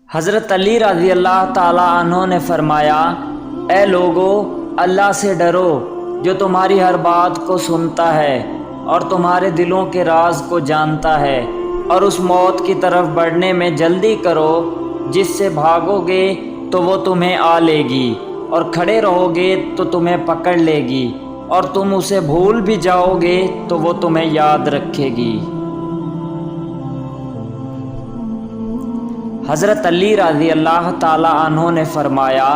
حضرت علی رضی اللہ تعالیٰ عنہ نے فرمایا، اے لوگو، اللہ سے ڈرو جو تمہاری ہر بات کو سنتا ہے اور تمہارے دلوں کے راز کو جانتا ہے، اور اس موت کی طرف بڑھنے میں جلدی کرو جس سے بھاگو گے تو وہ تمہیں آ لے گی، اور کھڑے رہو گے تو تمہیں پکڑ لے گی، اور تم اسے بھول بھی جاؤ گے تو وہ تمہیں یاد رکھے گی۔ حضرت علی رضی اللہ تعالیٰ عنہ نے فرمایا،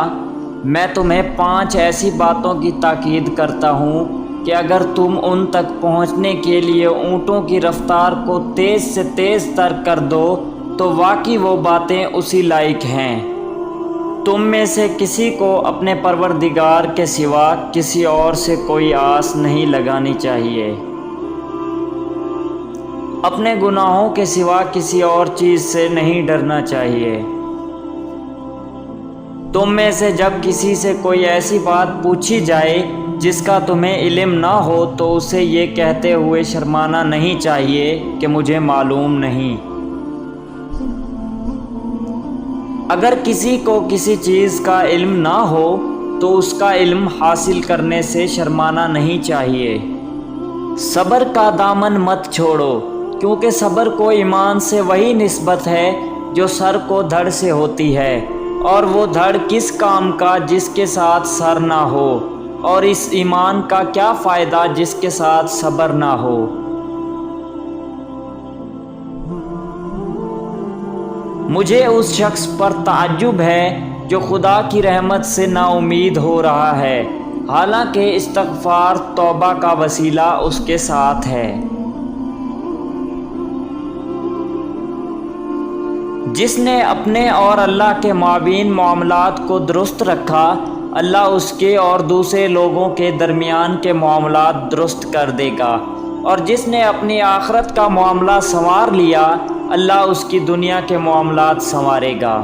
میں تمہیں 5 ایسی باتوں کی تاکید کرتا ہوں کہ اگر تم ان تک پہنچنے کے لیے اونٹوں کی رفتار کو تیز سے تیز تر کر دو تو واقعی وہ باتیں اسی لائق ہیں۔ تم میں سے کسی کو اپنے پروردگار کے سوا کسی اور سے کوئی آس نہیں لگانی چاہیے، اپنے گناہوں کے سوا کسی اور چیز سے نہیں ڈرنا چاہیے۔ تم میں سے جب کسی سے کوئی ایسی بات پوچھی جائے جس کا تمہیں علم نہ ہو تو اسے یہ کہتے ہوئے شرمانا نہیں چاہیے کہ مجھے معلوم نہیں۔ اگر کسی کو کسی چیز کا علم نہ ہو تو اس کا علم حاصل کرنے سے شرمانا نہیں چاہیے۔ صبر کا دامن مت چھوڑو، کیونکہ صبر کو ایمان سے وہی نسبت ہے جو سر کو دھڑ سے ہوتی ہے، اور وہ دھڑ کس کام کا جس کے ساتھ سر نہ ہو، اور اس ایمان کا کیا فائدہ جس کے ساتھ صبر نہ ہو۔ مجھے اس شخص پر تعجب ہے جو خدا کی رحمت سے نا امید ہو رہا ہے، حالانکہ استغفار توبہ کا وسیلہ اس کے ساتھ ہے۔ جس نے اپنے اور اللہ کے مابین معاملات کو درست رکھا، اللہ اس کے اور دوسرے لوگوں کے درمیان کے معاملات درست کر دے گا، اور جس نے اپنی آخرت کا معاملہ سنوار لیا، اللہ اس کی دنیا کے معاملات سنوارے گا۔